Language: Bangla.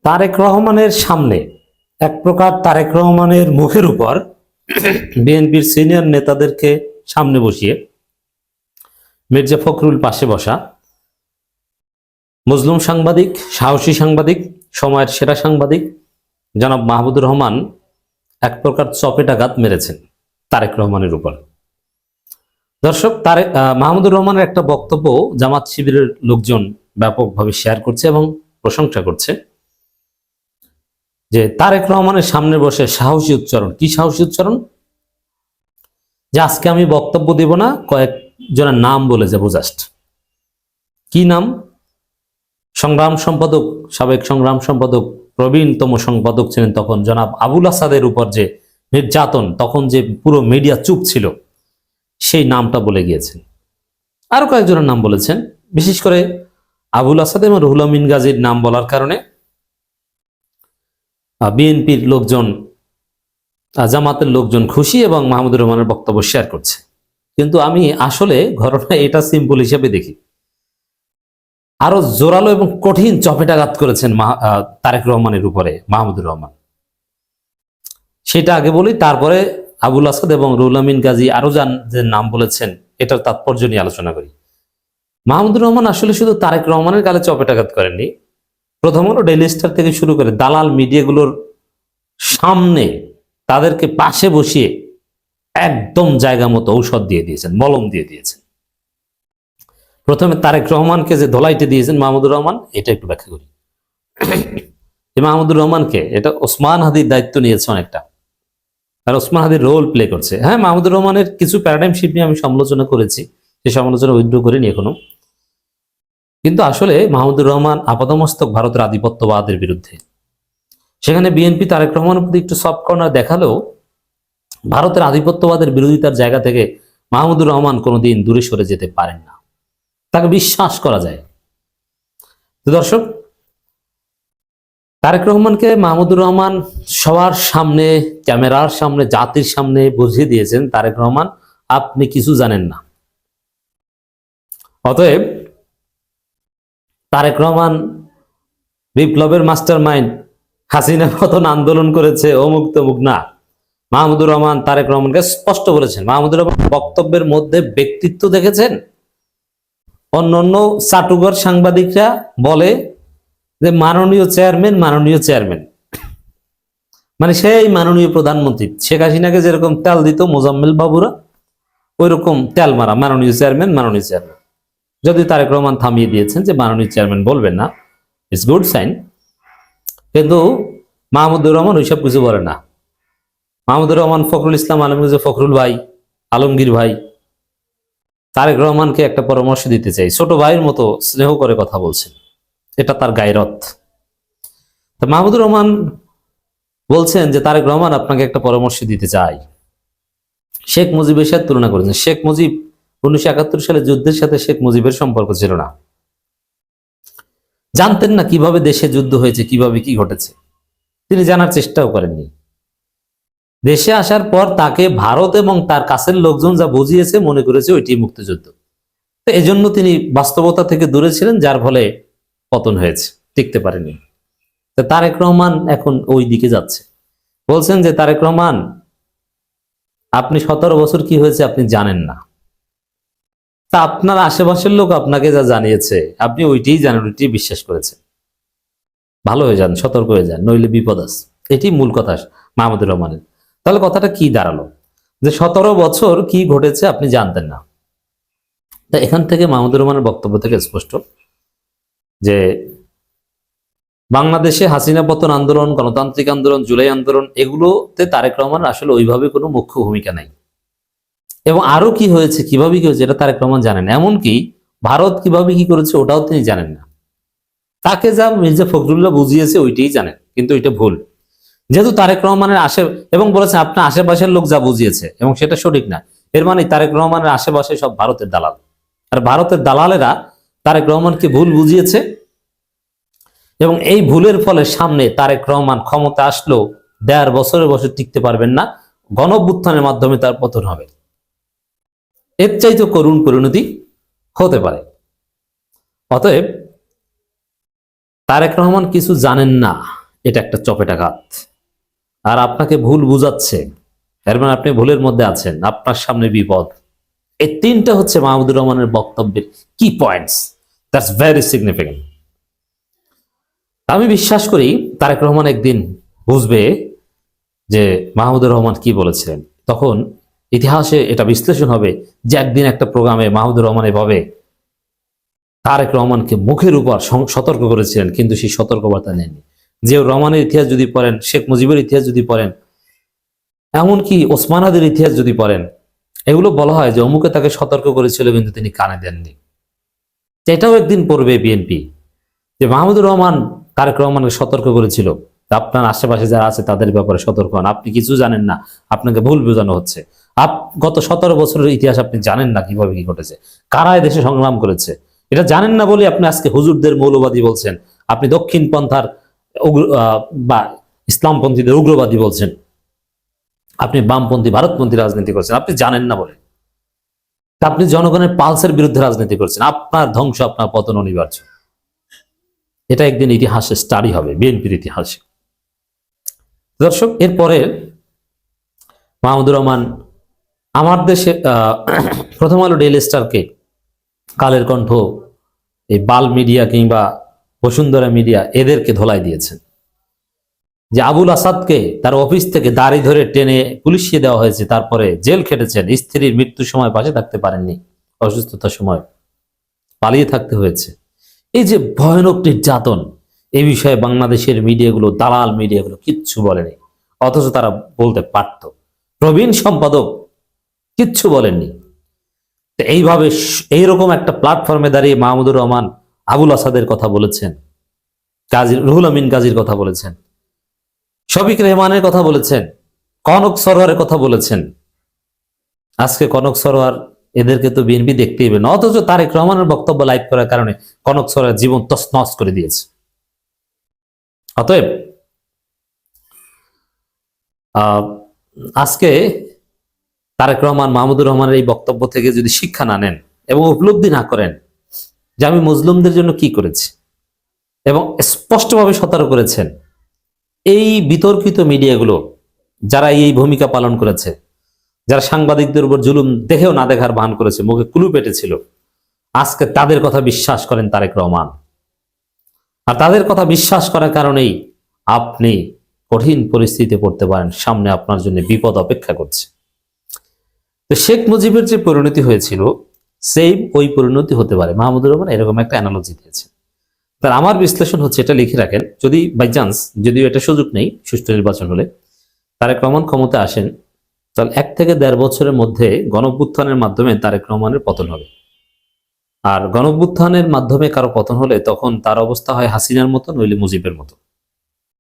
তারেক রহমানের সামনে এক প্রকার তারেক রহমানের মুখের উপর বিএনপির সিনিয়র নেতাদেরকে সামনে বসিয়ে মির্জা ফখরুল পাশে বসা, মজলুম সাংবাদিক, সাহসী সাংবাদিক, সময়ের সেরা সাংবাদিক জনাব মাহমুদুর রহমান এক প্রকার চপেটাঘাত মেরেছেন তারেক রহমানের উপর। দর্শক, মাহমুদুর রহমানের একটা বক্তব্য জামাত শিবিরের লোকজন ব্যাপকভাবে শেয়ার করছে এবং প্রশংসা করছে যে তারেক রহমানের সামনে বসে সাহসী উচ্চারণ। কি সাহসী উচ্চারণ? যে আজকে আমি বক্তব্য দেব না, কয়েকজনের নাম বলে যাবো জাস্ট। কি নাম? সংগ্রাম সম্পাদক, সাবেক সংগ্রাম সম্পাদক, প্রবীণতম সম্পাদক ছিলেন তখন জনাব আবুল আসাদের উপর যে নির্যাতন, তখন যে পুরো মিডিয়া চুপ ছিল, সেই নামটা বলে গিয়েছেন। আরো কয়েকজনের নাম বলেছেন, বিশেষ করে আবুল আসাদ এবং রুহুল আমিন গাজীর নাম বলার কারণে বিএনপির লোকজন, জামাতের লোকজন খুশি এবং মাহমুদুর রহমানের বক্তব্য শেয়ার করছে। কিন্তু আমি আসলে ঘটনা এটা সিম্পল হিসেবে দেখি। আরো জোরালো এবং কঠিন চপেটাঘাত করেছেন তারেক রহমানের উপরে মাহমুদুর রহমান। সেটা আগে বলি, তারপরে আবুল আসাদ এবং রুহুল আমিন গাজী আরো যে নাম বলেছেন এটার তাৎপর্য নিয়ে আলোচনা করি। মাহমুদুর রহমান আসলে শুধু তারেক রহমানের গালে চপেটাঘাত করেননি, প্রথম হলো ডেইলি স্টার থেকে শুরু করে দালাল মিডিয়াগুলোর সামনে তাদেরকে পাশে বসিয়ে একদম জায়গা মতো ঔষধ দিয়ে দিয়েছেন, মলম দিয়ে দিয়েছেন। প্রথমে তারেক রহমানকে যে ধোলাইতে দিয়েছেন মাহমুদুর রহমান, এটা একটু ব্যাখ্যা করি। মাহমুদুর রহমানকে এটা ওসমান হাদির দায়িত্ব নিয়েছে অনেকটা, আর ওসমান হাদির রোল প্লে করছে। হ্যাঁ, মাহমুদুর রহমানের কিছু প্যারাডাইম শিফট নিয়ে আমি সমালোচনা করেছি, সেই সমালোচনা উইথড্র করিনি এখনো। কিন্তু আসলে মাহমুদুর রহমান আপাদমস্তক ভারতের আধিপত্যবাদের বিরুদ্ধে। সেখানে বিএনপি তারেক রহমানের প্রতি একটু সফট কর্নার দেখালেও ভারতের আধিপত্যবাদের বিরোধিতার জায়গা থেকে মাহমুদুর রহমান কোনোদিন দূরে সরে যেতে পারেন না, তাকে বিশ্বাস করা যায়। তো দর্শক, তারেক রহমানকে মাহমুদুর রহমান সবার সামনে, ক্যামেরার সামনে, জাতির সামনে বুঝিয়ে দিয়েছেন, তারেক রহমান আপনি কিছু জানেন না। অতএব তারেক রহমান বিপ্লবের মাস্টার মাইন্ড, হাসিনা পতন আন্দোলন করেছে, অমুক তমুক না। মাহমুদুর রহমান তারেক রহমানকে স্পষ্ট বলেছেন। মাহমুদুর রহমান বক্তব্যের মধ্যে ব্যক্তিত্ব দেখেছেন। অন্যান্য চাটুঘর সাংবাদিকরা বলে যে মাননীয় চেয়ারম্যান, মাননীয় চেয়ারম্যান, মানে সেই মাননীয় প্রধানমন্ত্রী শেখ হাসিনাকে যেরকম তেল দিত মোজাম্মেল বাবুরা, ওই রকম তেল মারা মাননীয় চেয়ারম্যান, মাননীয় চেয়ারম্যান। যদি তারেক রহমান থামিয়ে দিয়েছেন যে মাননীয় চেয়ারম্যান বলবেন না, ইটস গুড সাইন। কিন্তু মাহমুদুর রহমান ওইসব কিছু বলে না। মাহমুদুর রহমান ফখরুল ইসলাম আলমগীর, ফখরুল ভাই, আলমগীর ভাই, তারেক রহমানকে একটা পরামর্শ দিতে চাই, ছোট ভাইয়ের মতো স্নেহ করে কথা বলছেন, এটা তার গায়রত। মাহমুদুর রহমান বলছেন যে তারেক রহমান আপনাকে একটা পরামর্শ দিতে চাই। শেখ মুজিবের সাথে তুলনা করেছেন। শেখ মুজিব 1971 সালে যুদ্ধের সাথে শেখ মুজিবের সম্পর্ক ছিল না, জানতেন না কিভাবে দেশে যুদ্ধ হয়েছে, কিভাবে কি ঘটেছে, তিনি জানার চেষ্টাও করেননি। দেশে আসার পর তাকে ভারত এবং তার কাছের লোকজন যা বুঝিয়েছে মনে করেছে ওইটি মুক্তিযুদ্ধ। তো এজন্য তিনি বাস্তবতা থেকে দূরে ছিলেন, যার ফলে পতন হয়েছে, টিকতে পারেনি। তো তারেক রহমান এখন ওই দিকে যাচ্ছে। বলছেন যে তারেক রহমান আপনি 17 বছর কি হয়েছে আপনি জানেন না, তা আপনার আশেপাশের লোক আপনাকে যা জানিয়েছে আপনি ওইটাই জানেন, ওইটাই বিশ্বাস করেছেন। ভালো হয়ে যান, সতর্ক হয়ে যান, নইলে বিপদ আছে। এটি মূল কথা মাহমুদুর রহমানের। তাহলে কথাটা কি দাঁড়ালো? যে 17 বছর কি ঘটেছে আপনি জানতেন না। তা এখান থেকে মাহমুদুর রহমানের বক্তব্য থেকে স্পষ্ট যে বাংলাদেশে হাসিনা পতন আন্দোলন, গণতান্ত্রিক আন্দোলন, জুলাই আন্দোলন, এগুলোতে তারেক রহমান আসলে ওইভাবে কোনো মুখ্য ভূমিকা নাই। এবং আরো কি হয়েছে, কিভাবে কি হয়েছে, এটা তারেক রহমান জানেন। এমনকি ভারত কিভাবে কি করেছে ওটাও তিনি জানেন না। তাকে যা মির্জা ফখরুল্লাহ বুঝিয়েছে ওইটাই জানেন, কিন্তু ওইটা ভুল। যেহেতু তারেক রহমানের এবং বলেছেন আপনার আশেপাশের লোক যা বুঝিয়েছে এবং সেটা সঠিক না, এর মানে তারেক রহমানের আশেপাশে সব ভারতের দালাল, আর ভারতের দালালেরা তারেক রহমানকে ভুল বুঝিয়েছে। এবং এই ভুলের ফলে সামনে তারেক রহমান ক্ষমতা আসলেও 1.5 বছরের বছর টিকতে পারবেন না, গণঅভ্যুত্থানের মাধ্যমে তার পতন হবে। এর চাইতে করুণ পরিণতি হতে পারে। অতএব তারেক রহমান কিছু জানেন না, এটা একটা চপেটাঘাত। আর আপনাকে ভুল বুঝাচ্ছে, এর মানে আপনি ভুলের মধ্যে আছেন, আপনার সামনে বিপদ। এই তিনটা হচ্ছে মাহমুদুর রহমানের বক্তব্যের কি পয়েন্টস, দ্যাটস ভেরি সিগনিফিকেন্ট। আমি বিশ্বাস করি তারেক রহমান একদিন বুঝবে যে মাহমুদুর রহমান কি বলেছিলেন। তখন ইতিহাসে এটা বিশ্লেষণ হবে যে একদিন একটা প্রোগ্রামে মাহমুদুর রহমান এভাবে তারেক রহমানকে মুখের উপর সতর্ক করেছিলেন, কিন্তু সেই সতর্কবার্তা নেননি। যে রহমানের ইতিহাস যদি পড়েন, শেখ মুজিবের ইতিহাস যদি পড়েন, এমনকি ওসমান আলীর ইতিহাস যদি পড়েন, এগুলো বলা হয় যে অমুকে তাকে সতর্ক করেছিল কিন্তু তিনি কানে দেননি। এটাও একদিন পড়বে বিএনপি যে মাহমুদুর রহমান তারেক রহমানকে সতর্ক করেছিল, আপনার আশেপাশে যারা আছে তাদের ব্যাপারে সতর্ক হন, আপনি কিছু জানেন না, আপনাকে ভুল বোঝানো হচ্ছে। গত 17 বছরের ইতিহাস আপনি জানেন না কিভাবে কি ঘটেছে, কারা দেশে সংগ্রাম করেছে, এটা জানেন না বলে আপনি আজকে হুজুরদের মৌলবাদী বলছেন, আপনি দক্ষিণ পন্থার বা ইসলামপন্থীদের উগ্রবাদী বলছেন, আপনি বামপন্থী ভারতপন্থী রাজনীতি করছেন, আপনি জানেন না বলে। আপনি জনগণের পালসের বিরুদ্ধে রাজনীতি করছেন, আপনার ধ্বংস, আপনার পতন অনিবার্য। এটা একদিন ইতিহাসে স্টাডি হবে, বিএনপির ইতিহাসে। দর্শক, এরপরে মাহমুদুর রহমান আমার দেশে প্রথম আলো, ডেইলি স্টারকে, কালের কণ্ঠ, এই বাল মিডিয়া কিংবা বসুন্ধরা মিডিয়া এদেরকে ধোলাই দিয়েছেন যে আবুল আসাদকে তার অফিস থেকে দাড়ি ধরে টেনে পুলিশিয়ে দেওয়া হয়েছে, তারপরে জেল খেটেছেন, স্ত্রীর মৃত্যুর সময় পাশে থাকতে পারেননি, অসুস্থতার সময় পালিয়ে থাকতে হয়েছে। এই যে ভয়ানক নির্যাতন, এই বিষয়ে বাংলাদেশের মিডিয়াগুলো, দালাল মিডিয়াগুলো কিচ্ছু বলেনি, অথচ তারা বলতে পারত। প্রবীণ সম্পাদক কিচ্ছু বলেননি। তো এইভাবে এইরকম একটা প্ল্যাটফর্মে দাঁড়িয়ে মাহমুদুর রহমান আবুল আসাদের কথা বলেছেন, রুহুল আমিন গাজীর কথা বলেছেন, শফিক রেহমানের কথা বলেছেন, কনক সরোয়ারের কথা বলেছেন। আজকে কনক সরোয়ার, এদেরকে তো বিএনপি দেখতেই হবে না, অথচ তারেক রহমানের বক্তব্য লাইভ করার কারণে কনক সরোয়ার জীবন তছনছ করে দিয়েছে। অতএব আজকে তারেক রহমান মাহমুদুর রহমানের এই বক্তব্য থেকে যদি শিক্ষা না নেন এবং উপলব্ধি না করেন যে আমি মুসলিমদের জন্য কি করেছি, এবং স্পষ্টভাবে সতর্ক করেছেন, এই বিতর্কিত মিডিয়াগুলো যারা এই ভূমিকা পালন করেছে, যারা সাংবাদিকদের উপর জুলুম দেখেও না দেখার ভান করেছে, মুখে কুলু পেটেছিল, আজকে তাদের কথা বিশ্বাস করেন তারেক রহমান। আর তাদের কথা বিশ্বাস করার কারণেই আপনি কঠিন পরিস্থিতিতে পড়তে পারেন, সামনে আপনার জন্য বিপদ অপেক্ষা করছে। তো শেখ মুজিবের যে পরিণতি হয়েছিল, সেই ওই পরিণতি হতে পারে। মাহমুদুর রহমান এরকম একটা অ্যানালজি দিয়েছে। তার আমার বিশ্লেষণ হচ্ছে, এটা লিখে রাখেন, যদি বাই চান্স, যদিও এটা সুযোগ নেই, সুষ্ঠু নির্বাচন হলে তারেক রহমান ক্ষমতায় আসেন, তাহলে 1 থেকে 1.5 বছরের মধ্যে গণঅভ্যুত্থানের মাধ্যমে তারেক রহমানের পতন হবে। আর গণঅভ্যুত্থানের মাধ্যমে কারো পতন হলে তখন তার অবস্থা হয় হাসিনার মতো, নইলে মুজিবের মতো।